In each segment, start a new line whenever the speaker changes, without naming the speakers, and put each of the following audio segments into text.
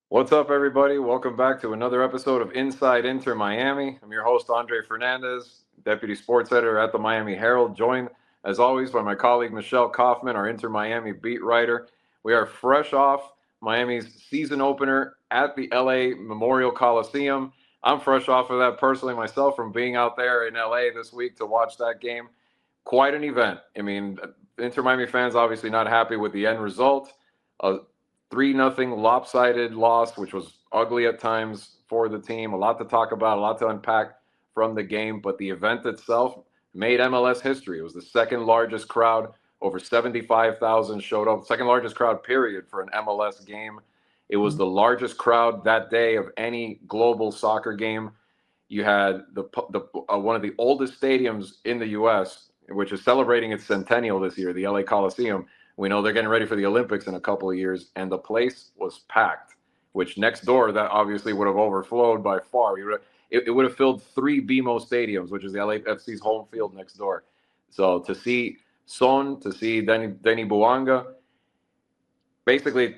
What's up, everybody? Welcome back to another episode of Inside Inter Miami. I'm your host, Andre Fernandez, Deputy Sports Editor at the Miami Herald, joined, as always, by my colleague, Michelle Kaufman, our Inter Miami beat writer. We are fresh off Miami's season opener at the LA Memorial Coliseum. I'm fresh off of that personally myself from being out there in LA this week to watch that game. Quite an event. I mean, Inter Miami fans obviously not happy with the end result. 3-0 lopsided loss, which was ugly at times for the team. A lot to talk about, a lot to unpack from the game, but the event itself made MLS history. It was the second largest crowd. Over 75,000 showed up. Second largest crowd, period, for an MLS game. It was the largest crowd that day of any global soccer game. You had one of the oldest stadiums in the U.S., which is celebrating its centennial this year, the LA Coliseum. We know they're getting ready for the Olympics in a couple of years, and the place was packed, which next door, that obviously would have overflowed by far. It would have filled three BMO stadiums, which is the LAFC's home field next door. So to see Son, to see Denny Buanga, basically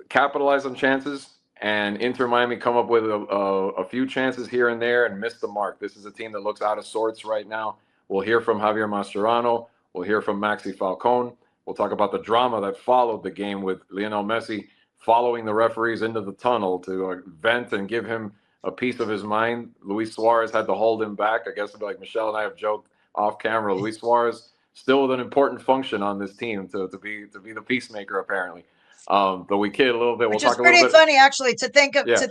capitalize on chances, and Inter Miami come up with a few chances here and there and miss the mark. This is a team that looks out of sorts right now. We'll hear from Javier Mascherano. We'll hear from Maxi Falcone. We'll talk about the drama that followed the game with Lionel Messi following the referees into the tunnel to vent and give him a piece of his mind. Luis Suarez had to hold him back. I guess like Michelle and I have joked off camera, Luis Suarez still with an important function on this team to be the peacemaker apparently. But we kid a little bit. We'll
Which is
talk a little
pretty
bit.
funny, actually, to think of
Yeah,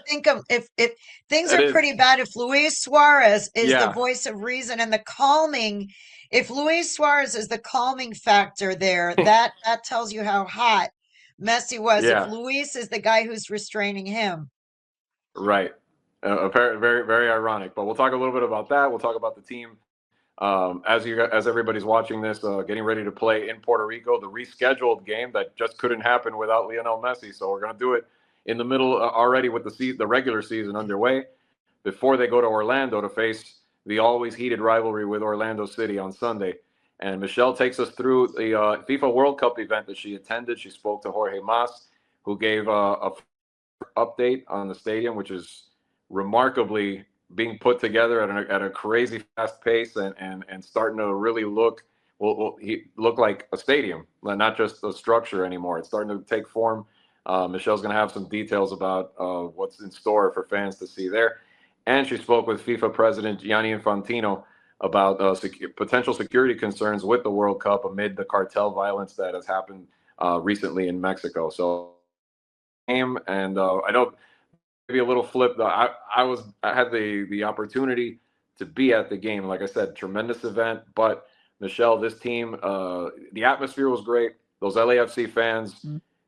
if things
it
are
is.
pretty bad, if Luis Suarez is the
Yeah,
voice of reason and the calming, if Luis Suarez is the calming factor there, that tells you how hot Messi was. If
yeah,
Luis is the guy who's restraining him.
right. Very very ironic. But we'll talk a little bit about that. We'll talk about the team as everybody's watching this, getting ready to play in Puerto Rico, the rescheduled game that just couldn't happen without Lionel Messi. So we're going to do it in the middle already with the regular season underway before they go to Orlando to face the always heated rivalry with Orlando City on Sunday. And Michelle takes us through the FIFA World Cup event that she attended. She spoke to Jorge Mas, who gave a update on the stadium, which is remarkably being put together at a crazy fast pace and starting to really look he look like a stadium, not just a structure anymore. It's starting to take form. Michelle's going to have some details about what's in store for fans to see there. And she spoke with FIFA President Gianni Infantino about potential security concerns with the World Cup amid the cartel violence that has happened recently in Mexico. So, and I know maybe a little flip. I had the opportunity to be at the game. Like I said, tremendous event. But Michelle, this team, the atmosphere was great. Those LAFC fans,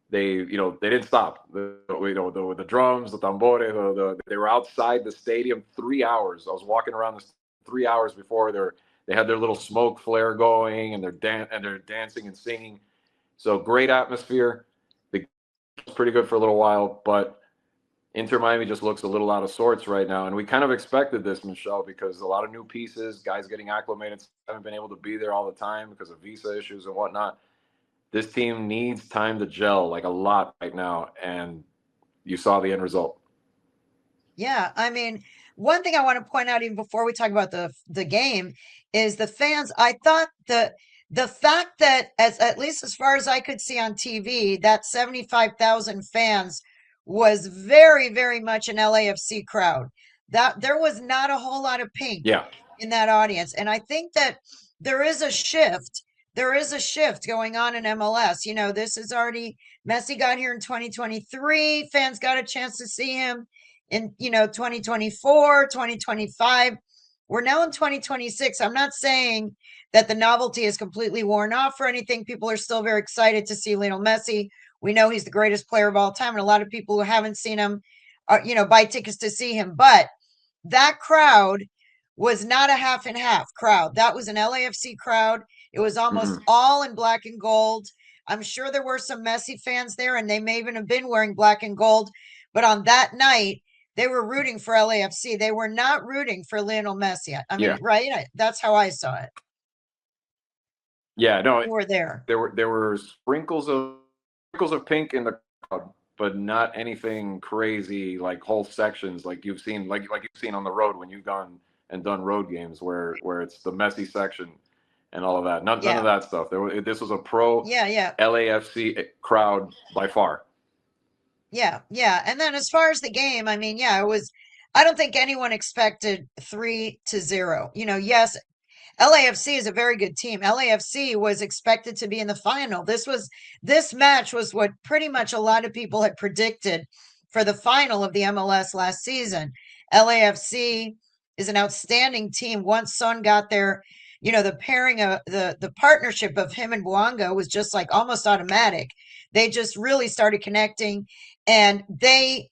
they didn't stop. The drums, the tambores, they were outside the stadium 3 hours. I was walking around this 3 hours before they had their little smoke flare going, and they're dancing and singing. So great atmosphere. The game was pretty good for a little while, but Inter Miami just looks a little out of sorts right now, and we kind of expected this, Michelle, because a lot of new pieces, guys getting acclimated, haven't been able to be there all the time because of visa issues and whatnot. This team needs time to gel like a lot right now, and you saw the end result.
Yeah, I mean, one thing I want to point out even before we talk about the game is the fans. I thought the fact that as at least as far as I could see on TV, that 75,000 fans was very, very much an LAFC crowd. That there was not a whole lot of pink
Yeah,
in that audience. And I think that there is a shift. There is a shift going on in MLS. You know, this is already Messi got here in 2023. Fans got a chance to see him in 2024, 2025. We're now in 2026. I'm not saying that the novelty is completely worn off or anything. People are still very excited to see Lionel Messi. We know he's the greatest player of all time, and a lot of people who haven't seen him buy tickets to see him. But that crowd was not a half and half crowd. That was an LAFC crowd. It was almost
mm-hmm.
all in black and gold. I'm sure there were some Messi fans there, and they may even have been wearing black and gold. But on that night, they were rooting for LAFC. They were not rooting for Lionel Messi. I mean,
Yeah,
right? That's how I saw it.
yeah. No,
You were there.
there were sprinkles of pink in the crowd, but not anything crazy like whole sections like you've seen on the road when you've gone and done road games where it's the Messi section and all of that. None of that stuff. This was a pro LAFC crowd by far.
Yeah. And then as far as the game, I mean, it was. I don't think anyone expected 3-0. Yes, LAFC is a very good team. LAFC was expected to be in the final. This match was what pretty much a lot of people had predicted for the final of the MLS last season. LAFC is an outstanding team. Once Son got there, the pairing of the partnership of him and Bouanga was just like almost automatic. They just really started connecting, and they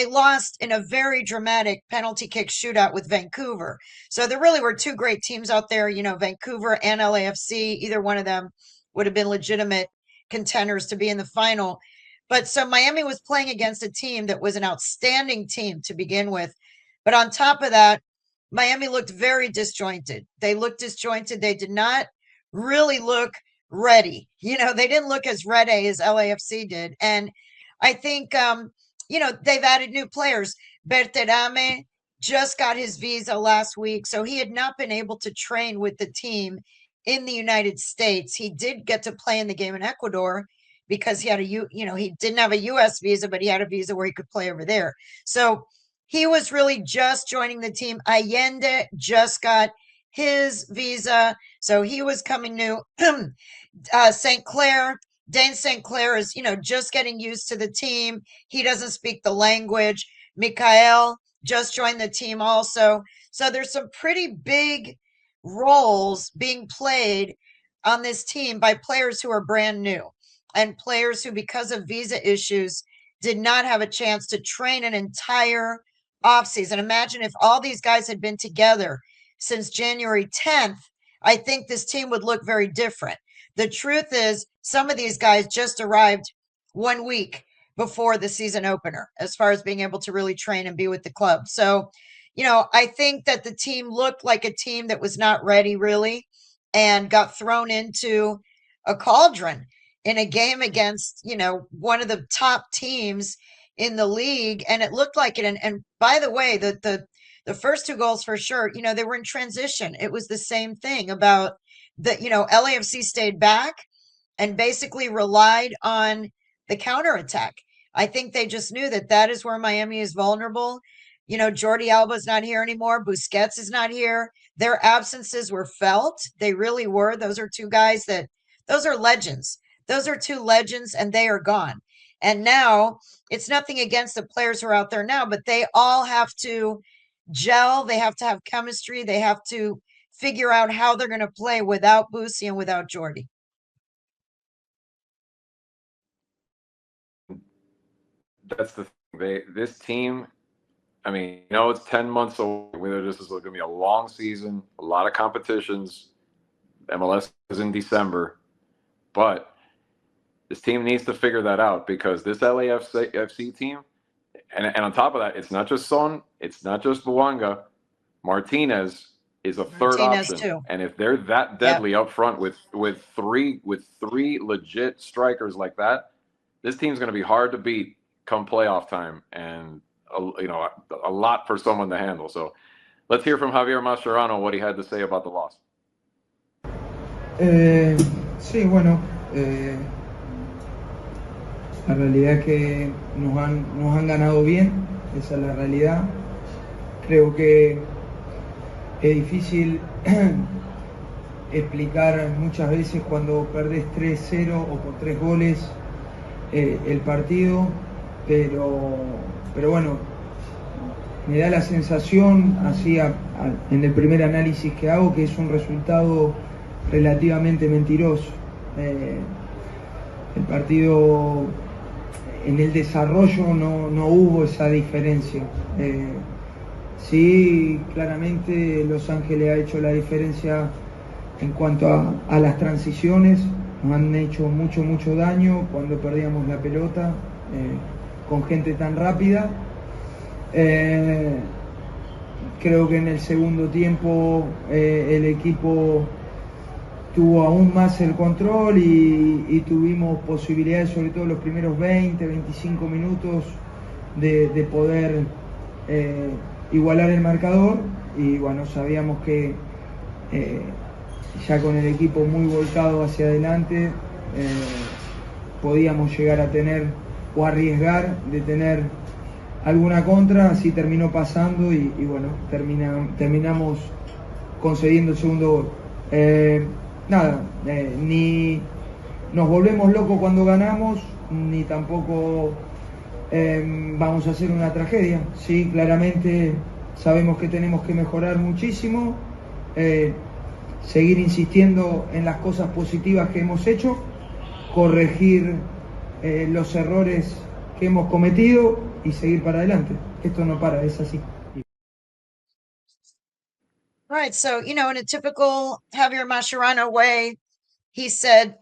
lost in a very dramatic penalty kick shootout with Vancouver. So there really were two great teams out there, Vancouver and LAFC. Either one of them would have been legitimate contenders to be in the final. But so Miami was playing against a team that was an outstanding team to begin with. But on top of that, Miami looked very disjointed. They looked disjointed. They did not really look ready. They didn't look as ready as LAFC did. And I think, they've added new players. Berterame just got his visa last week, so he had not been able to train with the team in the United States. He did get to play in the game in Ecuador because he had he didn't have a U.S. visa, but he had a visa where he could play over there. So he was really just joining the team. Allende just got his visa, so he was coming new. Dane St. Clair is, just getting used to the team. He doesn't speak the language. Mikael just joined the team also. So there's some pretty big roles being played on this team by players who are brand new and players who, because of visa issues, did not have a chance to train an entire offseason. Imagine if all these guys had been together since January 10th, I think this team would look very different. The truth is, some of these guys just arrived 1 week before the season opener, as far as being able to really train and be with the club. So, I think that the team looked like a team that was not ready really and got thrown into a cauldron in a game against, one of the top teams in the league. And it looked like it. And by the way, the first two goals for sure, they were in transition. It was the same thing about that, LAFC stayed back and basically relied on the counterattack. I think they just knew that is where Miami is vulnerable. Jordi Alba's not here anymore. Busquets is not here. Their absences were felt. They really were. Those are two guys those are legends. Those are two legends, and they are gone. And now it's nothing against the players who are out there now, but they all have to gel. They have to have chemistry. They have to figure out how they're going to play without Boosie and without Jordi.
That's the thing. This team, I mean, it's 10 months away. This is going to be a long season, a lot of competitions. MLS is in December, but this team needs to figure that out because this LAFC team, and on top of that, it's not just Son, it's not just Bouanga. Martinez is a third option, too. And if they're that deadly up front with three legit strikers like that, this team's going to be hard to beat come playoff time, and a lot for someone to handle. So let's hear from Javier Mascherano what he had to say about the loss.
Sí, bueno, la realidad es que nos han ganado bien, esa es la realidad. Creo que es difícil explicar muchas veces cuando perdés 3-0 o por 3 goles el partido, pero bueno, me da la sensación, así en el primer análisis que hago, que es un resultado relativamente mentiroso. El partido, en el desarrollo no hubo esa diferencia. Sí, claramente Los Ángeles ha hecho la diferencia en cuanto a las transiciones. Nos han hecho mucho daño cuando perdíamos la pelota con gente tan rápida. Creo que en el segundo tiempo el equipo tuvo aún más el control y tuvimos posibilidades, sobre todo los primeros 20, 25 minutos, de poder igualar el marcador. Y bueno, sabíamos que ya con el equipo muy volcado hacia adelante podíamos llegar a tener o arriesgar de tener alguna contra. Así terminó pasando y bueno, terminamos concediendo el segundo gol. Ni nos volvemos locos cuando ganamos, ni tampoco vamos a hacer una tragedia. Sí, claramente sabemos que tenemos que mejorar muchísimo, seguir insistiendo en las cosas positivas que hemos hecho, corregir los errores que hemos cometido y seguir para adelante. Esto no para, es así.
Right. So, in a typical Javier Mascherano way, he said,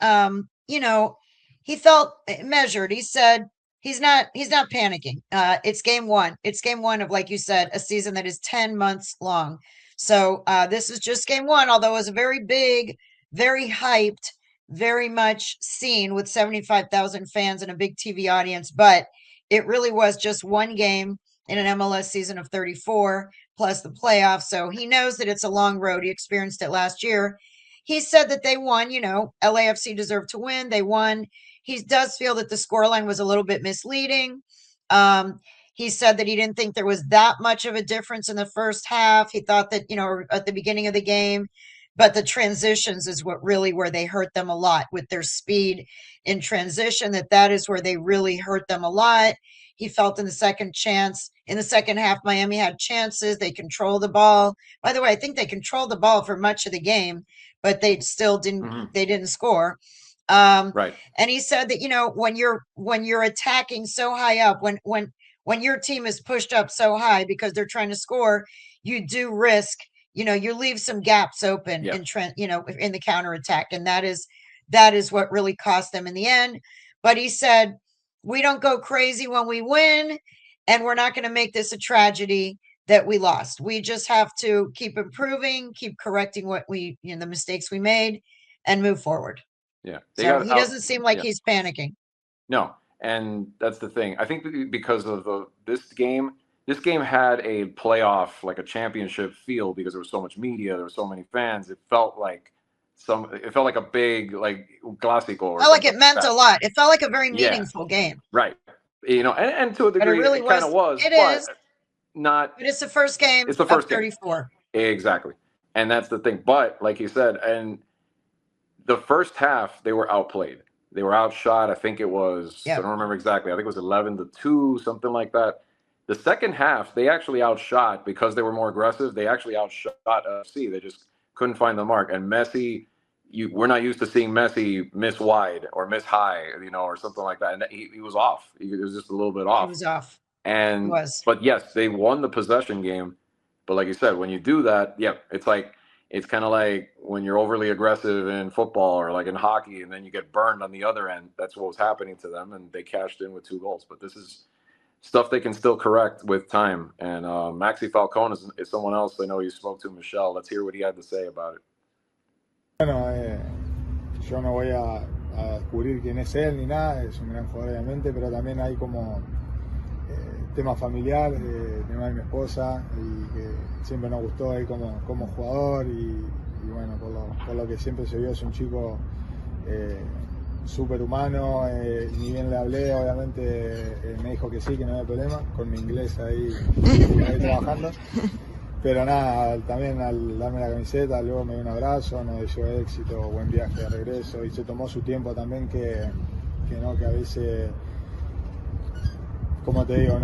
he felt measured. He said he's not panicking. It's game one. It's game one of, like you said, a season that is 10 months long. So this is just game one, although it was a very big, very hyped, very much seen with 75,000 fans and a big TV audience. But it really was just one game in an MLS season of 34 plus the playoffs. So he knows that it's a long road. He experienced it last year. He said that they won, LAFC deserved to win. They won. He does feel that the scoreline was a little bit misleading. He said that he didn't think there was that much of a difference in the first half. He thought that, at the beginning of the game, but the transitions is where they hurt them a lot with their speed in transition, that is where they really hurt them a lot. He felt in the second half, Miami had chances. They controlled the ball. By the way, I think they controlled the ball for much of the game, but they still didn't, they didn't score.
Right.
And he said that, when you're attacking so high up, when your team is pushed up so high because they're trying to score, you do risk, you leave some gaps open in the counterattack. And that is what really cost them in the end. But he said, we don't go crazy when we win, and we're not going to make this a tragedy that we lost. We just have to keep improving, keep correcting what the mistakes we made, and move forward.
Yeah.
So he doesn't seem like he's panicking.
No. And that's the thing. I think because of this game had a playoff, like a championship feel, because there was so much media, there were so many fans. It felt like a big, like, clásico.
It felt like it meant a lot. It felt like a very meaningful game.
Right. And to a degree, it kind of was.
It is.
Not.
But it's the first game.
It's the first
of 34.
Game. Exactly. And that's the thing. But like you said, and the first half, they were outplayed. They were outshot. I think it was, I don't remember exactly. I think it was 11-2, something like that. The second half, they actually outshot, because they were more aggressive. They actually outshot FC. They just couldn't find the mark. And Messi, we're not used to seeing Messi miss wide or miss high, or something like that. And he was off. He was just a little bit off.
He was off.
And, but yes, they won the possession game. But like you said, when you do that, it's kind of like when you're overly aggressive in football or like in hockey, and then you get burned on the other end. That's what was happening to them, and they cashed in with 2 goals. But this is stuff they can still correct with time. And Maxi Falcone is someone else I know you spoke to, Michelle. Let's hear what he had to say about it.
Bueno, yo no voy a descubrir quién es él ni nada, es un gran jugador obviamente, pero también hay como tema familiar de mi esposa, y que siempre nos gustó él como jugador, y bueno, por lo que siempre se vio, es un chico súper humano. Ni bien le hablé, obviamente me dijo que sí, que no había problema, con mi inglés ahí trabajando. Pero nada, también al darme la camiseta, luego me dio un abrazo, nos deseó éxito, buen viaje de regreso, y se tomó su tiempo también, que a veces, como te digo,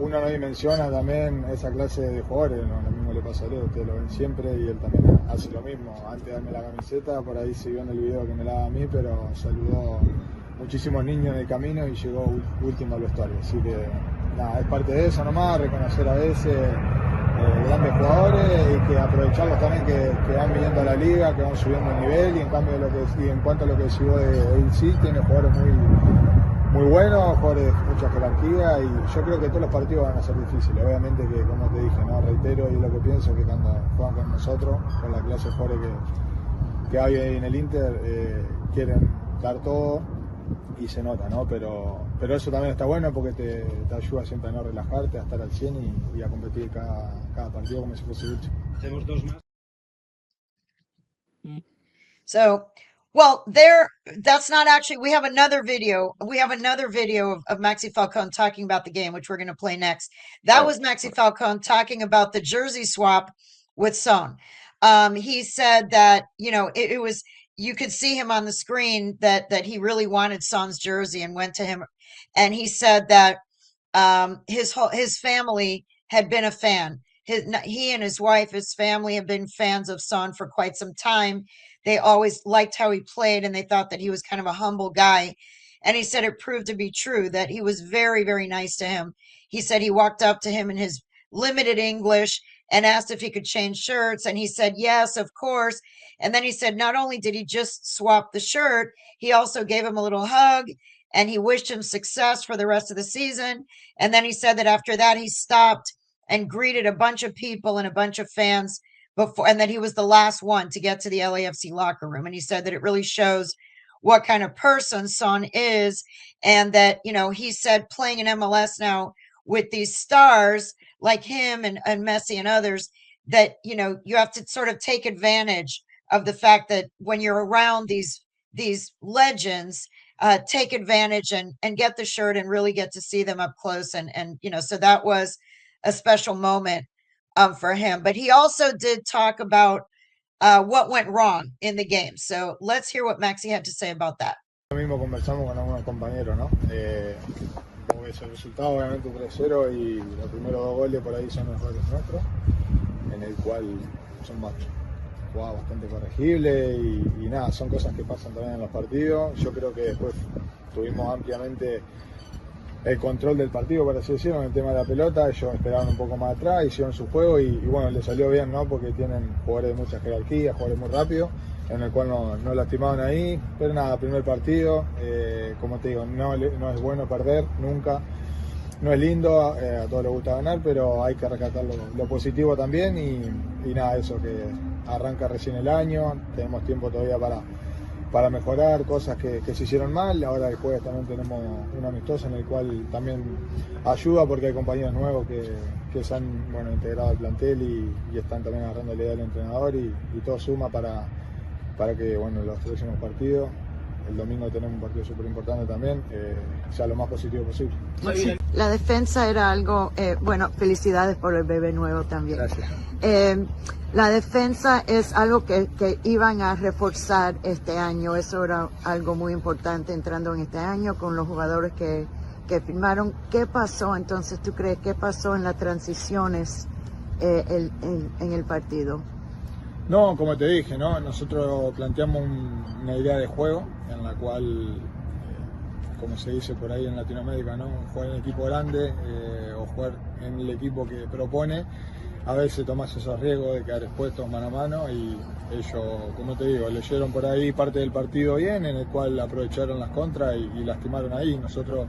uno no dimensiona también esa clase de jugadores. Lo mismo le pasa a Leo, ustedes lo ven siempre, y él también hace lo mismo. Antes de darme la camiseta, por ahí se vio en el video que me la daba a mí, pero saludó muchísimos niños en el camino y llegó último al vestuario. Así que nada, es parte de eso nomás, reconocer a veces grandes jugadores, y que aprovecharlos también, que van viniendo a la liga, que van subiendo el nivel. Y en cuanto a lo que decís él sí tiene jugadores muy buenos, jugadores de mucha jerarquía, y yo creo que todos los partidos van a ser difíciles. Obviamente que, como te dije, reitero, y lo que pienso, que cuando juegan con nosotros, con la clase de jugadores que hay en el Inter quieren dar todo y se nota, ¿no? Pero eso también está bueno porque te ayuda siempre a no relajarte, a estar al 100 y a competir cada partido como si fuese lucha.
Tenemos dos más.
So, that's not actually, we have another video. We have another video of Maxi Falcone talking about the game, which we're going to play next. That was Maxi Falcone talking about the jersey swap with Son. He said that, it was, you could see him on the screen that he really wanted Son's jersey and went to him. And he said that, his family had been a fan. He and his wife, his family have been fans of Son for quite some time. They always liked how he played and they thought that he was kind of a humble guy. And he said it proved to be true, that he was very, very nice to him. He said he walked up to him in his limited English and asked if he could change shirts. And he said, yes, of course. And then he said, not only did he just swap the shirt, he also gave him a little hug and he wished him success for the rest of the season. And then he said that after that, he stopped and greeted a bunch of people and a bunch of fans before, and that he was the last one to get to the LAFC locker room. And he said that it really shows what kind of person Son is. And that, he said playing in MLS now with these stars like him and Messi and others, that, you have to sort of take advantage of the fact that when you're around these legends, take advantage and get the shirt and really get to see them up close. And so that was a special moment for him. But he also did talk about what went wrong in the game. So let's hear what Maxi had to say about that.
Lo mismo conversamos con algunos compañeros, ¿no? Como ves, el resultado obviamente 3-0 y los primeros 2 goles por ahí son errores nuestros, en el cual son jugadas bastante corregibles y nada, son cosas que pasan también en los partidos. Yo creo que después tuvimos ampliamente el control del partido, por así decirlo, en el tema de la pelota. Ellos esperaban un poco más atrás, hicieron su juego y bueno, les salió bien, ¿no? Porque tienen jugadores de mucha jerarquía, jugadores muy rápidos, en el cual no lastimaban ahí. Pero nada, primer partido, como te digo, no es bueno perder nunca, no es lindo, a todos les gusta ganar, pero hay que rescatar lo positivo también y nada, eso que arranca recién el año, tenemos tiempo todavía para mejorar cosas que se hicieron mal. Ahora el jueves también tenemos un amistoso en el cual también ayuda porque hay compañeros nuevos que se han integrado al plantel y están también agarrando la idea del entrenador y todo suma para que los próximos partidos, el domingo tenemos un partido súper importante también, sea lo más positivo posible.
La defensa era algo, felicidades por el bebé nuevo también.
Gracias.
La defensa es algo que iban a reforzar este año. Eso era algo muy importante entrando en este año con los jugadores que firmaron. ¿Qué pasó entonces, tú crees? ¿Qué pasó en las transiciones en el partido?
No, como te dije, ¿no? Nosotros planteamos una idea de juego en la cual, como se dice por ahí en Latinoamérica, ¿no? Jugar en el equipo grande o jugar en el equipo que propone. A veces tomás esos riesgos de quedar expuestos mano a mano y ellos, como te digo, leyeron por ahí parte del partido bien, en el cual aprovecharon las contras y lastimaron ahí. Nosotros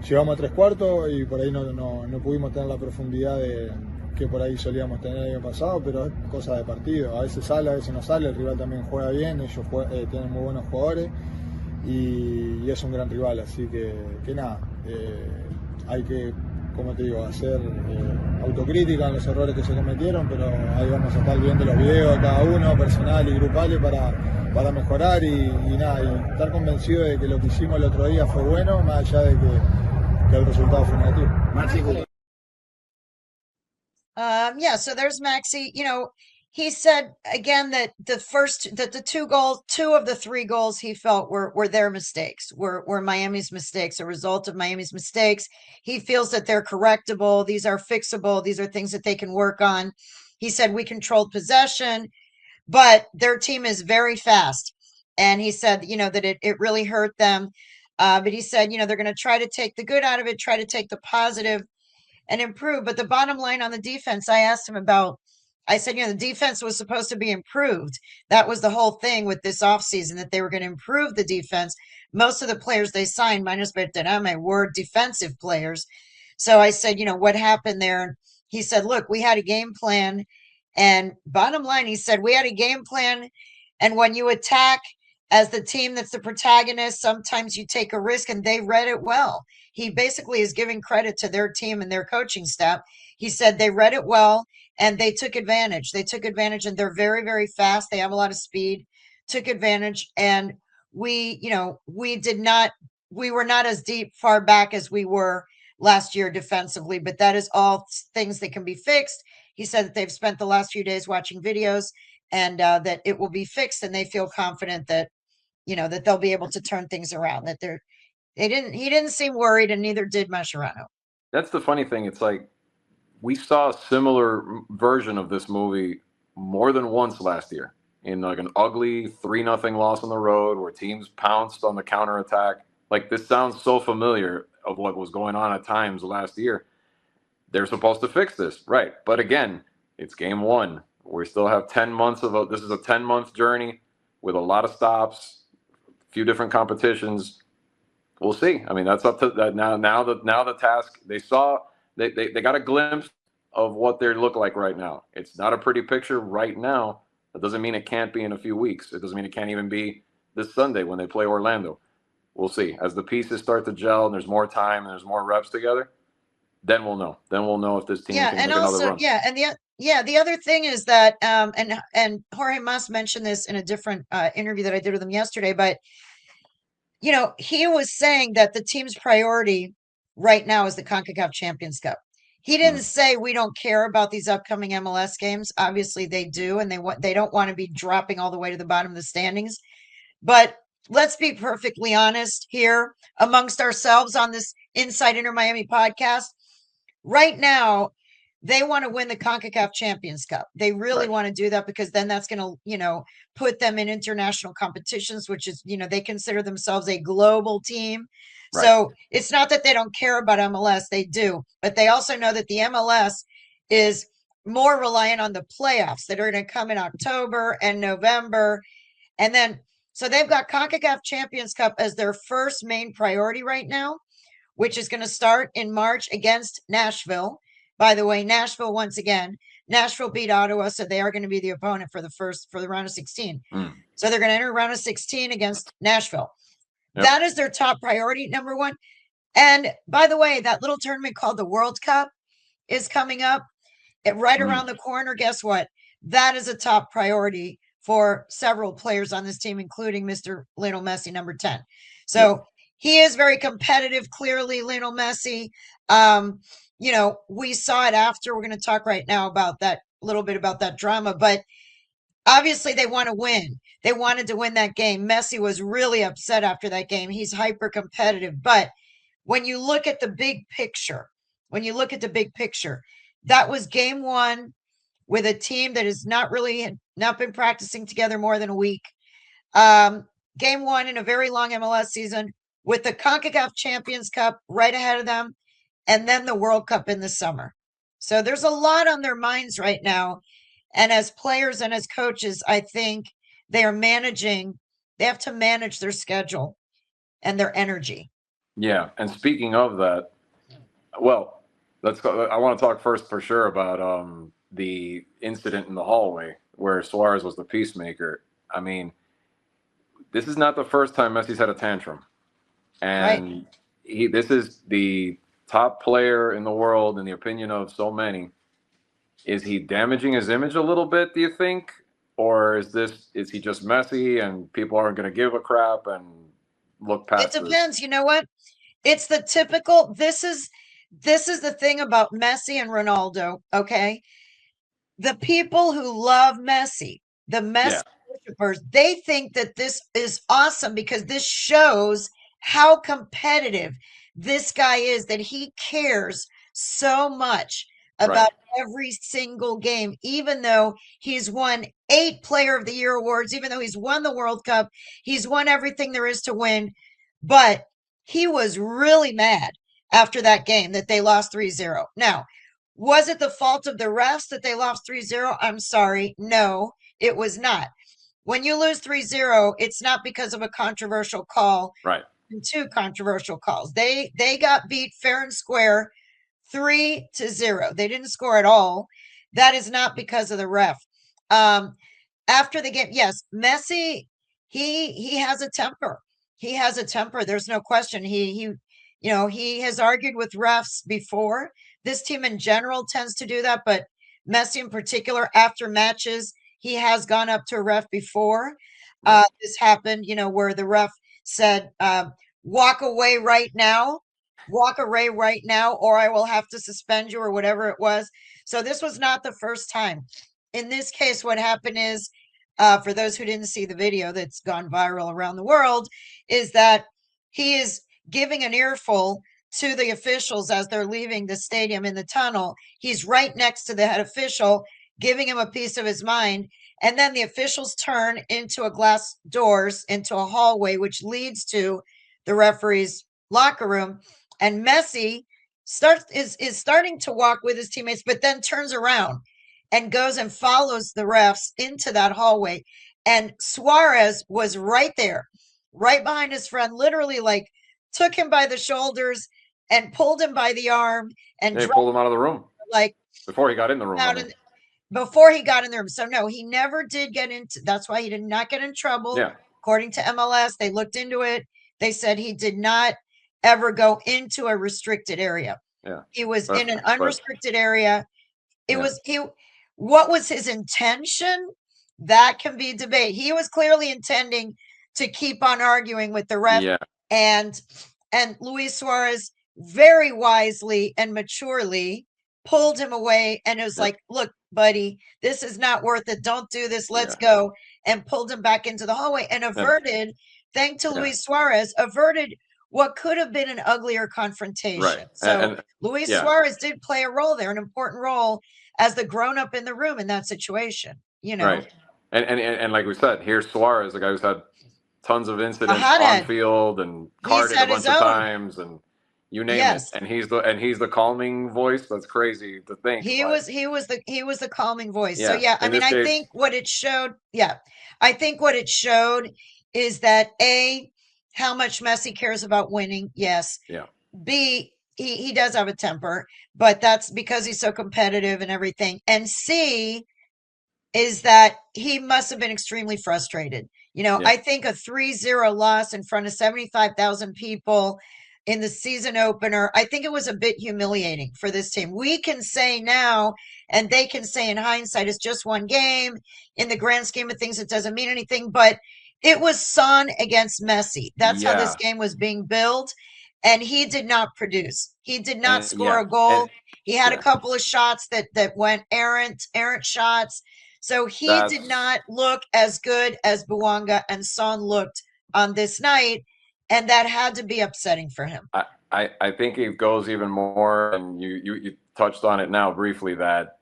llegamos a 3/4 y por ahí no pudimos tener la profundidad que por ahí solíamos tener el año pasado, pero es cosa de partido. A veces sale, a veces no sale, el rival también juega bien, ellos tienen muy buenos jugadores y es un gran rival, así que nada, hay que, como te digo, hacer autocrítica en los errores que se cometieron, pero ahí vamos a estar viendo los videos de cada uno, personal y grupales, para mejorar y nada, y estar convencido de que lo que hicimos el otro día fue bueno, más allá de que el resultado fue negativo.
Maxi.
So there's Maxi. He said again that the 2 of the 3 goals he felt were their mistakes, were Miami's mistakes, a result of Miami's mistakes. He feels that they're correctable. These are fixable. These are things that they can work on. He said we controlled possession, but their team is very fast. And he said, that it really hurt them. But he said, they're going to try to take the good out of it, try to take the positive and improve. But the bottom line on the defense, I asked him about, I said, the defense was supposed to be improved. That was the whole thing with this offseason, that they were going to improve the defense. Most of the players they signed, minus Berterame, were defensive players. So I said, what happened there? He said, look, we had a game plan. And bottom line, he said, we had a game plan And when you attack as the team that's the protagonist, sometimes you take a risk, and they read it well. He basically is giving credit to their team and their coaching staff. He said they read it well and they took advantage. They took advantage, and they're very, very fast. They have a lot of speed, took advantage. And we were not as deep far back as we were last year defensively, but that is all things that can be fixed. He said that they've spent the last few days watching videos, and that it will be fixed, and they feel confident that, that they'll be able to turn things around, that he didn't seem worried, and neither did Mascherano.
That's the funny thing. It's like we saw a similar version of this movie more than once last year in like an ugly 3-0 loss on the road where teams pounced on the counterattack. Like, this sounds so familiar of what was going on at times last year. They're supposed to fix this, right? But again, it's game one. We still have 10 months this is a 10-month journey with a lot of stops, a few different competitions. We'll see. I mean, that's up to that now. Now the task, they got a glimpse of what they look like right now. It's not a pretty picture right now. That doesn't mean it can't be in a few weeks. It doesn't mean it can't even be this Sunday when they play Orlando. We'll see. As the pieces start to gel and there's more time and there's more reps together, then we'll know. Then we'll know if this team can make another run.
Yeah, and the other thing is that and Jorge Mas mentioned this in a different interview that I did with him yesterday, but he was saying that the team's priority right now is the CONCACAF Champions Cup. He didn't say we don't care about these upcoming MLS games. Obviously they do, and they don't want to be dropping all the way to the bottom of the standings. But let's be perfectly honest here amongst ourselves on this Inside Inter Miami podcast. Right now, they want to win the CONCACAF Champions Cup. They really want to do that, because then that's going to, put them in international competitions, which is, they consider themselves a global team. Right. So it's not that they don't care about MLS. They do. But they also know that the MLS is more reliant on the playoffs that are going to come in October and November. And then, so they've got CONCACAF Champions Cup as their first main priority right now, which is going to start in March against Nashville. By the way, Nashville, once again, Nashville beat Ottawa, so they are going to be the opponent for the round of 16. So they're going to enter round of 16 against Nashville. Yep. That is their top priority, number one. And by the way, that little tournament called the World Cup is coming up right around the corner. Guess what? That is a top priority for several players on this team, including Mr. Lionel Messi, number 10. So he is very competitive, clearly, Lionel Messi. We saw it after. We're going to talk right now about that, a little bit about that drama, but obviously they want to win. They wanted to win that game. Messi was really upset after that game. He's hyper competitive. But when you look at the big picture, that was game one with a team that has not been practicing together more than a week. Game one in a very long MLS season with the CONCACAF Champions Cup right ahead of them, and then the World Cup in the summer. So there's a lot on their minds right now. And as players and as coaches, I think they have to manage their schedule and their energy.
Yeah. And speaking of that, well, I want to talk first for sure about the incident in the hallway where Suarez was the peacemaker. I mean, this is not the first time Messi's had a tantrum. And this is the top player in the world, in the opinion of so many. Is he damaging his image a little bit, do you think? Or is he just Messi and people aren't going to give a crap and look past
it? Depends. You know what? It's the typical, this is the thing about Messi and Ronaldo, okay? The people who love Messi, the Messi worshippers, they think that this is awesome because this shows how competitive this guy is, that he cares so much about every single game, even though he's won 8 Player of the Year awards, even though he's won the World Cup, he's won everything there is to win. But he was really mad after that game that they lost 3-0. Now, was it the fault of the refs that they lost 3-0? I'm sorry. No, it was not. When you lose 3-0, it's not because of a controversial call.
Right.
2 controversial calls. They got beat fair and square 3-0. They didn't score at all. That is not because of the ref. after the game, yes, Messi, he has a temper. He has a temper. There's no question. He has argued with refs before. This team in general tends to do that, but Messi in particular, after matches, he has gone up to a ref before. This happened, where the ref said, walk away right now, or I will have to suspend you, or whatever it was. So this was not the first time. In this case, what happened is, for those who didn't see the video that's gone viral around the world, is that he is giving an earful to the officials as they're leaving the stadium in the tunnel. He's right next to the head official, giving him a piece of his mind. And then the officials turn into a glass doors into a hallway, which leads to the referee's locker room. And Messi is starting to walk with his teammates, but then turns around and goes and follows the refs into that hallway. And Suarez was right there, right behind his friend, literally like took him by the shoulders and pulled him by the arm and
pulled him out of the room,
like
before he got in the room.
Before he got in there. So no, he never did get into. That's why he did not get in trouble.
Yeah.
According to MLS, they looked into it. They said he did not ever go into a restricted area.
Yeah.
He was in an unrestricted area. What was his intention? That can be debated. He was clearly intending to keep on arguing with the ref.
Yeah.
And Luis Suarez very wisely and maturely pulled him away, and it was like, look, buddy, this is not worth it. Don't do this. Let's go. And pulled him back into the hallway and averted, thanks to Luis Suarez, averted what could have been an uglier confrontation.
Right.
So Luis Suarez did play a role there, an important role as the grown-up in the room in that situation,
Right. And like we said, here's Suarez, the guy who's had tons of incidents on field and carded a bunch of times, and you name it. And he's the calming voice. That's crazy to think.
He was the calming voice.
Yeah.
So I mean, I think what it showed, is that A, how much Messi cares about winning. Yes.
Yeah.
B, he does have a temper, but that's because he's so competitive and everything. And C is that he must have been extremely frustrated. I think a 3-0 loss in front of 75,000 people in the season opener, I think it was a bit humiliating for this team. We can say now, and they can say in hindsight, it's just one game. In the grand scheme of things, it doesn't mean anything, but it was Son against Messi. That's how this game was being built, and he did not produce. He did not score a goal. He had a couple of shots that went errant shots. So he did not look as good as Bouanga and Son looked on this night, and that had to be upsetting for him.
I think it goes even more, and you touched on it now briefly, that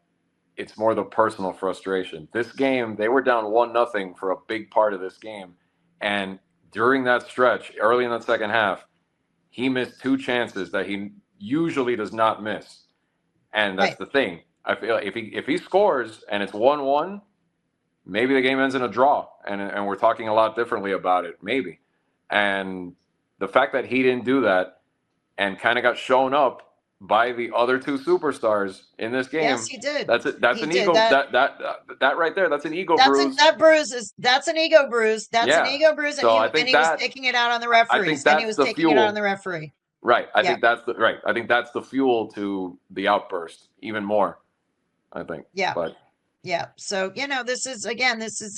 it's more the personal frustration. This game, they were down 1-0 for a big part of this game, and during that stretch, early in the second half, he missed 2 chances that he usually does not miss, and that's the thing. I feel like if he scores and it's 1-1, maybe the game ends in a draw, and we're talking a lot differently about it, maybe. And the fact that he didn't do that and kind of got shown up by the other 2 superstars in this game.
Yes, he did.
That's it. That's an ego. That right there. That's an ego bruise.
That's an ego bruise. That's an ego bruise. And he was taking it out on the referees. And he was taking it out on the referee.
Right. I think that's the fuel to the outburst even more, I think.
Yeah. But yeah. So, this is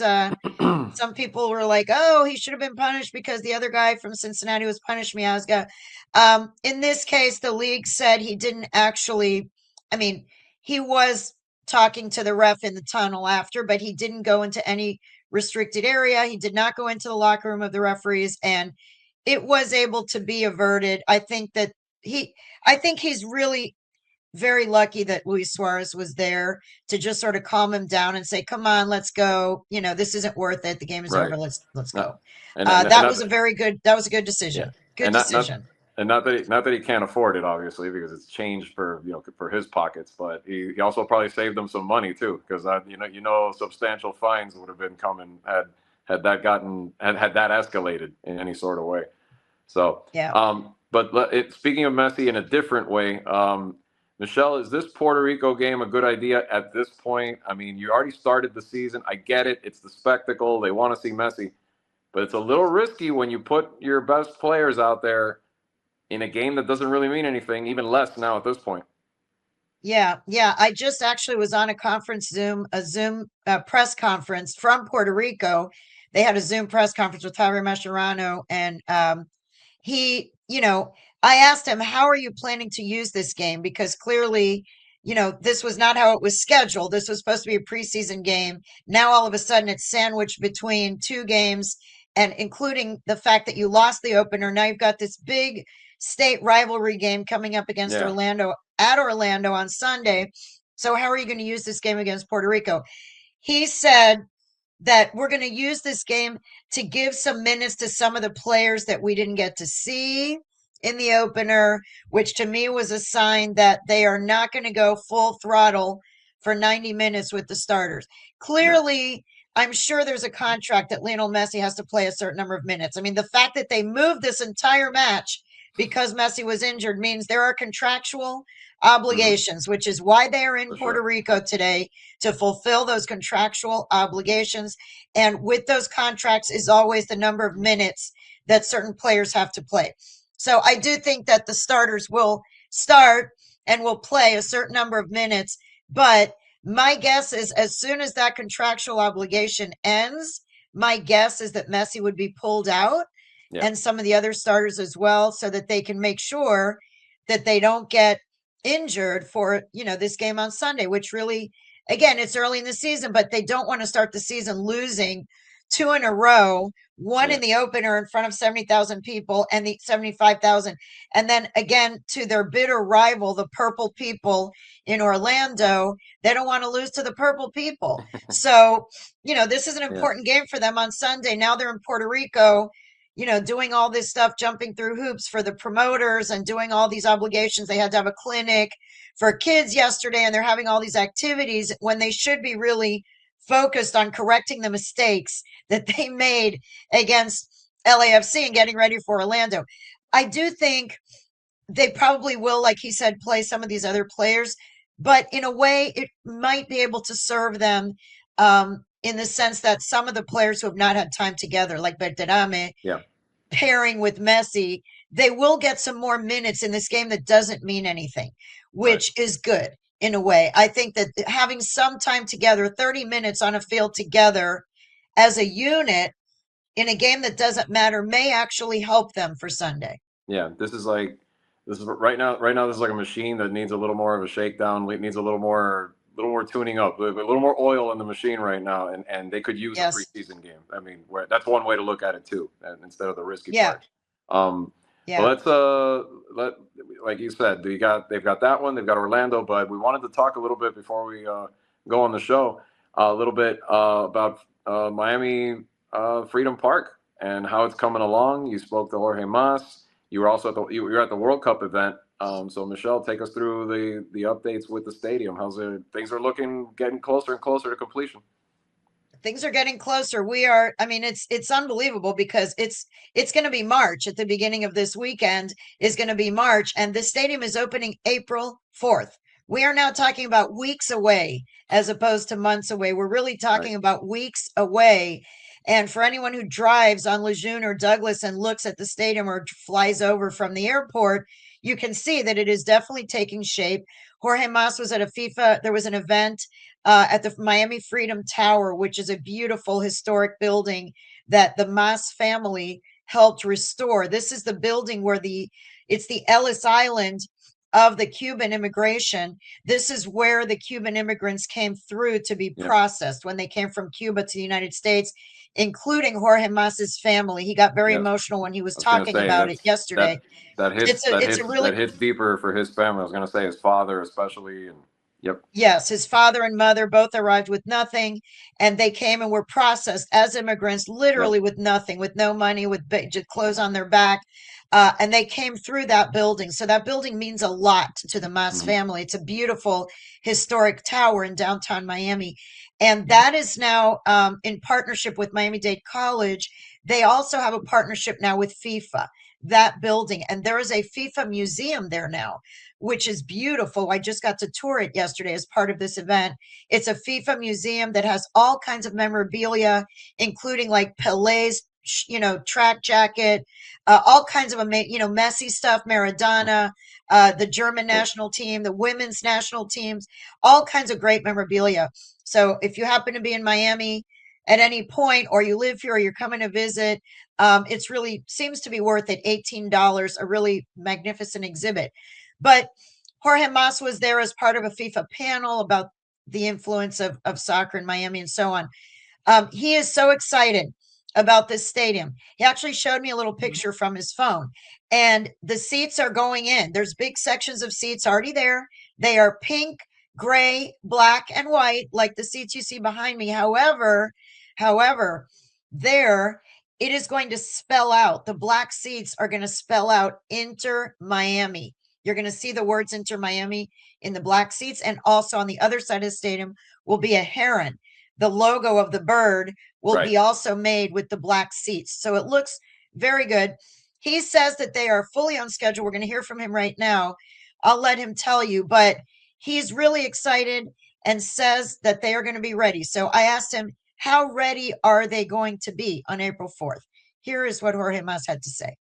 some people were like, oh, he should have been punished because the other guy from Cincinnati was punished. In this case, the league said he didn't actually, he was talking to the ref in the tunnel after, but he didn't go into any restricted area. He did not go into the locker room of the referees, and it was able to be averted. I think he's really very lucky that Luis Suarez was there to just sort of calm him down and say, come on, let's go. This isn't worth it. The game is over. Let's go. That was a good decision. Yeah. Good decision.
And not that he can't afford it, obviously, because it's changed for his pockets, but he also probably saved them some money too, because substantial fines would have been coming had that escalated in any sort of way. So
yeah.
But speaking of Messi in a different way, Michelle, is this Puerto Rico game a good idea at this point? I mean, you already started the season. I get it. It's the spectacle. They want to see Messi. But it's a little risky when you put your best players out there in a game that doesn't really mean anything, even less now at this point.
Yeah, yeah. I just actually was on a Zoom press conference from Puerto Rico. They had a Zoom press conference with Javier Mascherano, and he, I asked him, how are you planning to use this game? Because clearly, this was not how it was scheduled. This was supposed to be a preseason game. Now, all of a sudden, it's sandwiched between two games, and including the fact that you lost the opener. Now you've got this big state rivalry game coming up against Orlando at Orlando on Sunday. So, how are you going to use this game against Puerto Rico? He said that we're going to use this game to give some minutes to some of the players that we didn't get to see in the opener, which to me was a sign that they are not going to go full throttle for 90 minutes with the starters. Clearly, I'm sure there's a contract that Lionel Messi has to play a certain number of minutes. I mean, the fact that they moved this entire match because Messi was injured means there are contractual obligations, which is why they are in Puerto Rico today, to fulfill those contractual obligations. And with those contracts is always the number of minutes that certain players have to play. So I do think that the starters will start and will play a certain number of minutes. But my guess is as soon as that contractual obligation ends, my guess is that Messi would be pulled out and some of the other starters as well, so that they can make sure that they don't get injured for, this game on Sunday, which really, again, it's early in the season, but they don't want to start the season losing two in a row, one in the opener in front of 70,000 people and the 75,000. And then again, to their bitter rival, the Purple People in Orlando, they don't want to lose to the Purple People. So, this is an important game for them on Sunday. Now they're in Puerto Rico, doing all this stuff, jumping through hoops for the promoters and doing all these obligations. They had to have a clinic for kids yesterday, and they're having all these activities when they should be really focused on correcting the mistakes that they made against LAFC and getting ready for Orlando. I do think they probably will, like he said, play some of these other players, but in a way, it might be able to serve them in the sense that some of the players who have not had time together, like Berterame, pairing with Messi, they will get some more minutes in this game that doesn't mean anything, which is good in a way. I think that having some time together, 30 minutes on a field together as a unit in a game that doesn't matter, may actually help them for Sunday.
Yeah, this is right now. This is like a machine that needs a little more of a shakedown. It needs a little more tuning up, a little more oil in the machine right now, and they could use a preseason game. I mean, that's one way to look at it too, instead of the risky part. But like you said, they've got that one. They've got Orlando, but we wanted to talk a little bit before we go on the show a little bit about Miami Freedom Park and how it's coming along. You spoke to Jorge Mas. You were also at the World Cup event. So Michelle, take us through the updates with the stadium. How's it? Things are getting closer and closer to completion.
Things are getting closer. It's unbelievable because it's going to be March. At the beginning of this weekend is going to be March, and the stadium is opening April 4th. We are now talking about weeks away as opposed to months away. We're really talking about weeks away. And for anyone who drives on Lejeune or Douglas and looks at the stadium or flies over from the airport, you can see that it is definitely taking shape. Jorge Mas was at a FIFA. There was an event at the Miami Freedom Tower, which is a beautiful historic building that the Mas family helped restore. This is the building where it's the Ellis Island of the Cuban immigration. This is where the Cuban immigrants came through to be processed when they came from Cuba to the United States, including Jorge Mas's family. He got very emotional when he was talking about it yesterday.
That hits deeper for his family. I was going to say his father especially. And
yes, his father and mother both arrived with nothing, and they came and were processed as immigrants, literally with nothing, with no money, with clothes on their back. And they came through that building. So that building means a lot to the Mas family. It's a beautiful historic tower in downtown Miami. And that is now in partnership with Miami-Dade College. They also have a partnership now with FIFA. that building. And there is a FIFA museum there now, which is beautiful. I just got to tour it yesterday as part of this event. It's a FIFA museum that has all kinds of memorabilia, including like Pelé's, track jacket, all kinds of Messi stuff, Maradona, the German national team, the women's national teams, all kinds of great memorabilia. So if you happen to be in Miami at any point, or you live here, or you're coming to visit, it's really seems to be worth it. $18, a really magnificent exhibit. But Jorge Mas was there as part of a FIFA panel about the influence of soccer in Miami and so on. He is so excited about this stadium. He actually showed me a little picture from his phone, and the seats are going in. There's big sections of seats already there. They are pink, gray, black, and white, like the seats you see behind me. However, there it is going to spell out. The black seats are going to spell out Inter Miami. You're going to see the words Inter Miami in the black seats, and also on the other side of the stadium will be a heron. The logo of the bird will be also made with the black seats. So it looks very good. He says that they are fully on schedule. We're going to hear from him right now. I'll let him tell you, but he's really excited and says that they are going to be ready. So I asked him, how ready are they going to be on April 4th? Here is what Jorge Mas had to say.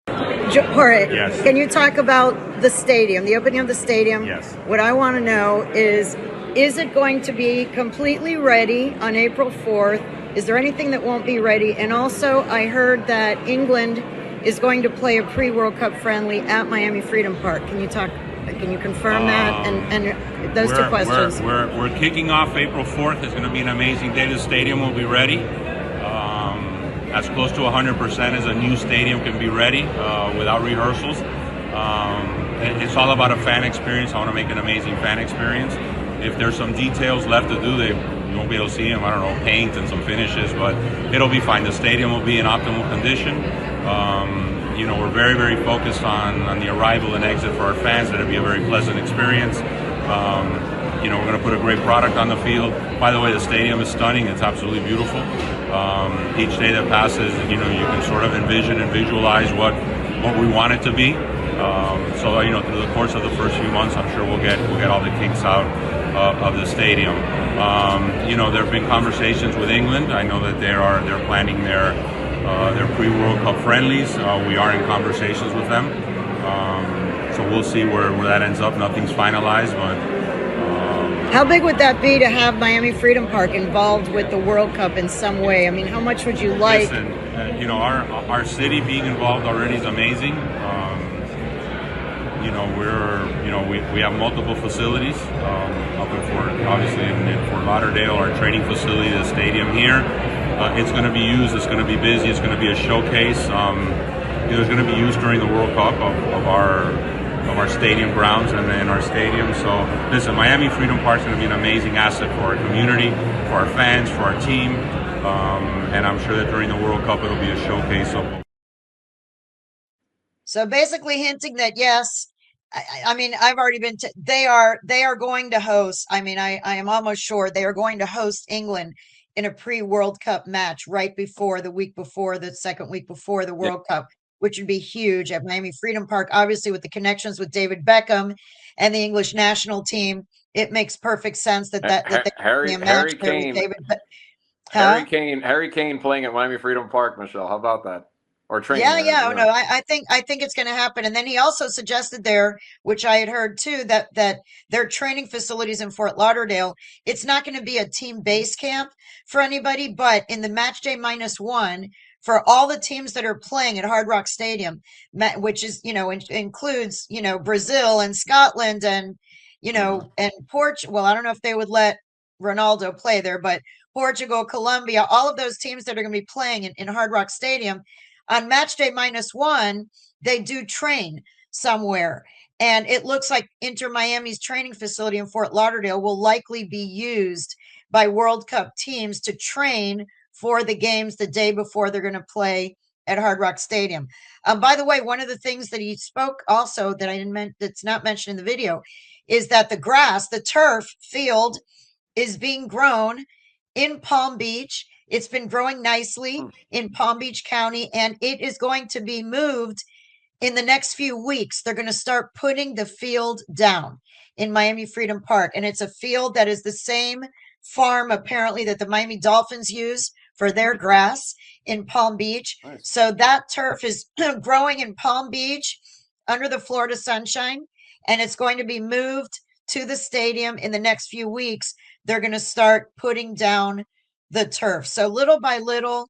Jorge,
yes.
Can you talk about the stadium, the opening of the stadium?
Yes.
What I want to know is it going to be completely ready on April 4th? Is there anything that won't be ready? And also, I heard that England is going to play a pre-World Cup friendly at Miami Freedom Park. Can you confirm that? And those two questions.
We're kicking off April 4th. It's going to be an amazing day. The stadium will be ready. As close to 100% as a new stadium can be ready without rehearsals. It's all about a fan experience. I want to make an amazing fan experience. If there's some details left to do, you won't be able to see them. I don't know, paint and some finishes, but it'll be fine. The stadium will be in optimal condition. We're very, very focused on the arrival and exit for our fans. That'll be a very pleasant experience. We're going to put a great product on the field. By the way, the stadium is stunning. It's absolutely beautiful. Each day that passes, you can sort of envision and visualize what we want it to be. Through the course of the first few months, I'm sure we'll get all the kinks out of the stadium. There have been conversations with England. I know that they're planning their pre-World Cup friendlies. We are in conversations with them. So we'll see where that ends up. Nothing's finalized, but.
How big would that be to have Miami Freedom Park involved with the World Cup in some way? I mean, how much would you like?
Listen, our city being involved already is amazing. We have multiple facilities up in Fort Lauderdale, our training facility, the stadium here. It's going to be used. It's going to be busy. It's going to be a showcase. It's going to be used during the World Cup of our stadium grounds and in our stadium. So listen, Miami Freedom Park is going to be an amazing asset for our community, for our fans, for our team, and I'm sure that during the World Cup it'll be a showcase of.
So basically hinting that yes, I mean I've already been to, they are going to host. I mean I am almost sure they are going to host England in a pre-World Cup match right before the second week before the World Cup, which would be huge at Miami Freedom Park. Obviously, with the connections with David Beckham and the English national team, it makes perfect sense that
Harry Kane playing at Miami Freedom Park, Michelle. How about that? Or training?
No, I think it's going to happen. And then he also suggested there, which I had heard too, that their training facilities in Fort Lauderdale, it's not going to be a team base camp for anybody, but in the match day -1. For all the teams that are playing at Hard Rock Stadium, which is, includes, Brazil and Scotland and, and Portugal. Well, I don't know if they would let Ronaldo play there, but Portugal, Colombia, all of those teams that are going to be playing in Hard Rock Stadium on match day -1, they do train somewhere. And it looks like Inter Miami's training facility in Fort Lauderdale will likely be used by World Cup teams to train for the games the day before they're going to play at Hard Rock Stadium. By the way, one of the things that he spoke also that that's not mentioned in the video is that the turf field is being grown in Palm Beach. It's been growing nicely in Palm Beach County, and it is going to be moved in the next few weeks, they're going to start putting the field down in Miami Freedom Park. And it's a field that is the same farm, apparently, that the Miami Dolphins use for their grass in Palm Beach.
Nice.
So that turf is growing in Palm Beach under the Florida sunshine, and it's going to be moved to the stadium in the next few weeks. They're going to start putting down the turf. So little by little,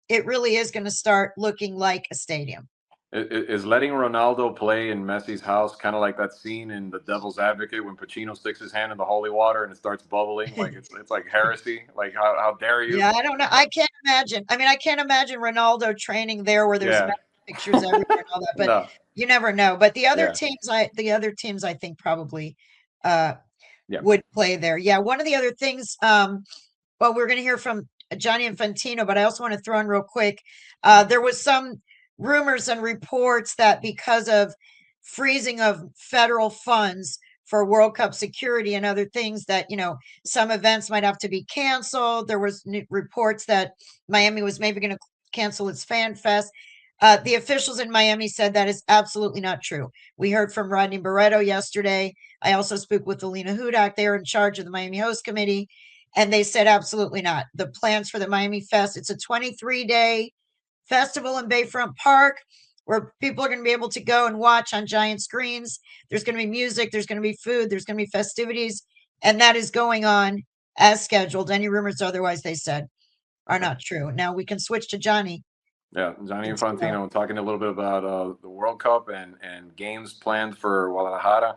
it really is going to start looking like a stadium.
Is letting Ronaldo play in Messi's house kind of like that scene in The Devil's Advocate when Pacino sticks his hand in the holy water and it starts bubbling? Like it's like heresy. Like how dare you?
Yeah, I don't know. I can't imagine. I mean, I can't imagine Ronaldo training there where there's pictures everywhere and all that. But
No.
you never know. But the other
Yeah.
teams, I think probably
Yeah.
would play there. Yeah. One of the other things, well, we're going to hear from Johnny Infantino, but I also want to throw in real quick. There was some rumors and reports that because of freezing of federal funds for World Cup security and other things that, you know, some events might have to be canceled. There was reports that Miami was maybe going to cancel its fan fest. The officials in Miami said that is absolutely not true. We heard from Rodney Barreto yesterday. I also spoke with Alina Hudak. They are in charge of the Miami Host Committee, and they said absolutely not. The plans for the Miami Fest, it's a 23-day festival in Bayfront Park where people are going to be able to go and watch on giant screens. There's going to be music, there's going to be food, there's going to be festivities, and that is going on as scheduled. Any rumors otherwise, they said, are not true. Now we can switch to Johnny.
Yeah, Johnny Infantino talking a little bit about the World Cup and games planned for Guadalajara,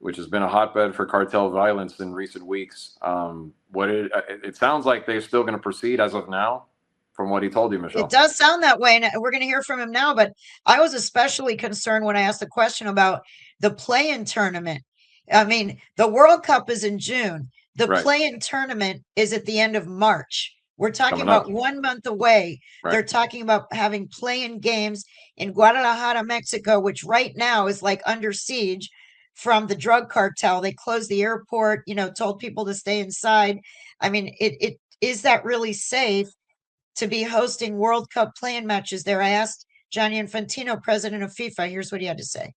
which has been a hotbed for cartel violence in recent weeks. It sounds like they're still going to proceed as of now, from what he told you, Michelle.
It does sound that way, and we're going to hear from him now. But I was especially concerned when I asked the question about the play-in tournament. I mean, the World Cup is in June. The play-in tournament is at the end of March. We're talking about 1 month away.
Right.
They're talking about having play-in games in Guadalajara, Mexico, which right now is like under siege from the drug cartel. They closed the airport, you know, told people to stay inside. I mean, it is that really safe to be hosting World Cup play-in matches there? I asked Gianni Infantino, president of FIFA. Here's what he had to say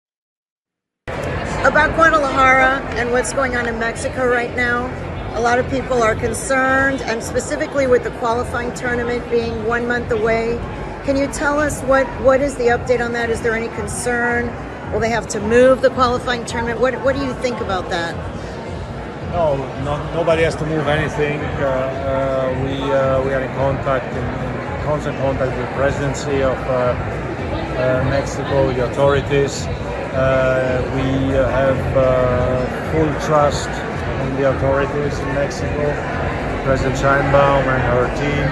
about Guadalajara and what's going on in Mexico right now. A lot of people are concerned, and specifically with the qualifying tournament being 1 month away. Can you tell us what is the update on that? Is there any concern? Will they have to move the qualifying tournament? What do you think about that?
No, nobody has to move anything. We are in contact, in constant contact with the presidency of Mexico, with the authorities. We have full trust in the authorities in Mexico, President Sheinbaum and her team,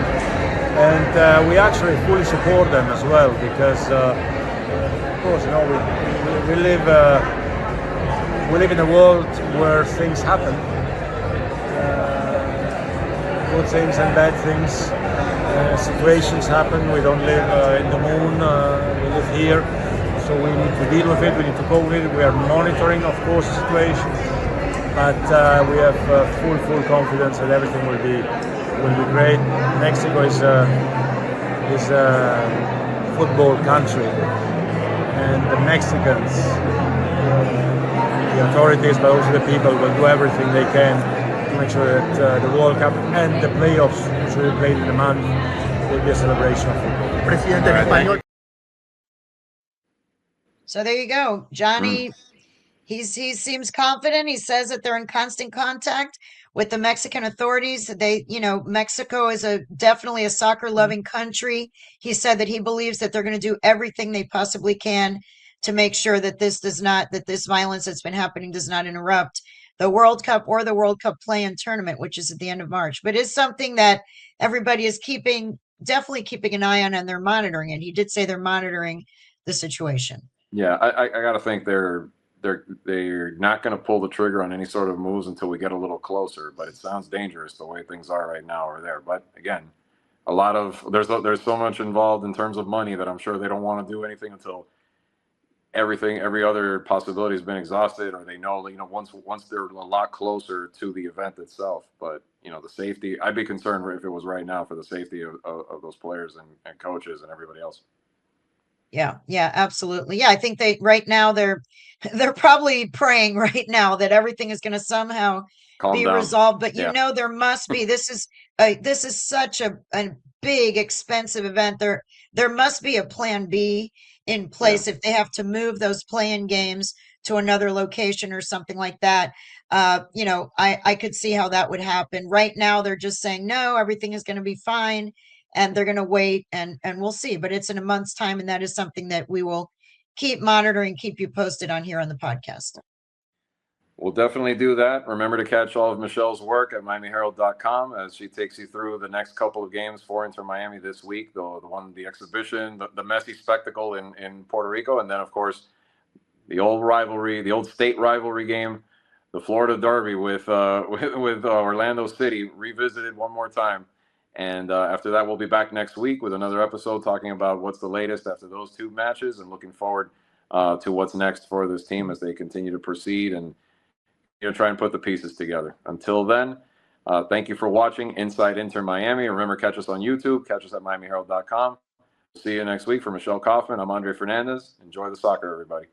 and we actually fully support them as well because, of course, you know, we live. We live in a world where things happen, good things and bad things. Situations happen. We don't live in the moon. We live here, so we need to deal with it. We need to cope with it. We are monitoring, of course, the situation, but we have full confidence that everything will be great. Mexico is a football country, and the Mexicans. The authorities, but also the people, will do everything they can to make sure that the World Cup and the playoffs, which will be played in a month, will be a celebration of football.
So there you go, Johnny. He seems confident. He says that they're in constant contact with the Mexican authorities. They, you know, Mexico is definitely a soccer-loving country. He said that he believes that they're going to do everything they possibly can to make sure that this violence that's been happening does not interrupt the World Cup or the World Cup play-in tournament, which is at the end of March. But it's something that everybody is definitely keeping an eye on, and they're monitoring it. He did say they're monitoring the situation.
Yeah, I got to think they're not going to pull the trigger on any sort of moves until we get a little closer. But it sounds dangerous the way things are right now over there. But again, there's so much involved in terms of money that I'm sure they don't want to do anything until every other possibility has been exhausted, or they know, you know, once they're a lot closer to the event itself. But, you know, the safety, I'd be concerned if it was right now for the safety of those players and coaches and everybody else.
Yeah, yeah, absolutely. Yeah, I think right now they're probably praying right now that everything is going to somehow
Calm
be
down.
resolved. But
Yeah.
there must be. This is such a big, expensive event. There must be a plan B in place if they have to move those play-in games to another location or something like that. I could see how that would happen. Right now, they're just saying no, everything is going to be fine, and they're going to wait, and we'll see. But it's in a month's time, and that is something that we will keep monitoring, keep you posted on here on the podcast.
We'll definitely do that. Remember to catch all of Michelle's work at MiamiHerald.com as she takes you through the next couple of games for Inter Miami this week. The exhibition, the Messi spectacle in Puerto Rico, and then of course the old rivalry, the old state rivalry game, the Florida Derby with Orlando City revisited one more time. And after that, we'll be back next week with another episode talking about what's the latest after those two matches, and looking forward to what's next for this team as they continue to proceed and try and put the pieces together. Until then, thank you for watching Inside Inter Miami. Remember, catch us on YouTube, catch us at MiamiHerald.com. See you next week. For Michelle Kaufman, I'm Andre Fernandez. Enjoy the soccer, everybody.